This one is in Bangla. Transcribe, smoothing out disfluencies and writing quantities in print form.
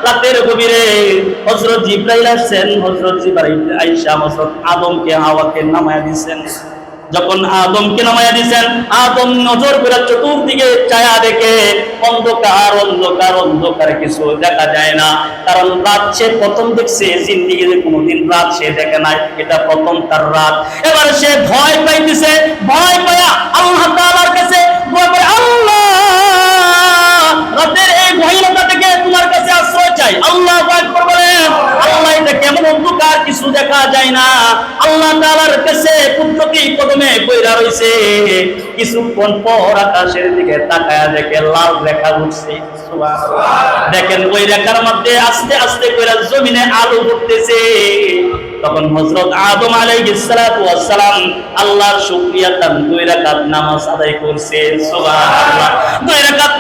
রাতের গভীরে হযরত জিবরাইল আসছেন। হযরত জিবরাইল আয়েশা হযরত আদমকে হাওয়াকে নামায়া দিয়েছেন। যখন আদমকে নামায়া দিয়েছেন, আদম নজর করে চতুর্দিকে চায়া দেখে অন্ধকার অন্ধকার অন্ধকার, কিছু দেখা যায় না। কারণ রাত সে প্রথম দেখছে, জিন্দেগিতে কোনোদিন রাত সে দেখে নাই, এটা প্রথম তার রাত। এবার সে ভয় পাইতেছে, ভয় পায়া আল্লাহ তাআলার কাছে দোয়া করে, আল্লাহ রাতের এই গহীনতা থেকে তোমার কাছে আশ্রয় চাই। আল্লাহু আকবার বলেন। আল্লাহ, এটা কেমন অন্ধকার, কিছু দেখা যায় না। আল্লাহ তাআলার কাছে কুদরতি কদমে কইরা রইছে। কিছুক্ষণ পর আকাশের দিকে তাকায়া দেখে লাল রেখা উঠছে। সুবহানাল্লাহ। দেখেন ওই রেখার মধ্যে আস্তে আস্তে কইরা জমিনে আলো উঠতেছে। তখন হযরত আদম আলাইহিস সালাতু ওয়াস সালাম আল্লাহর শুকরিয়া তার 2 রাকাত নামাজ আদায় করছে। সুবহানাল্লাহ। 2 রাকাত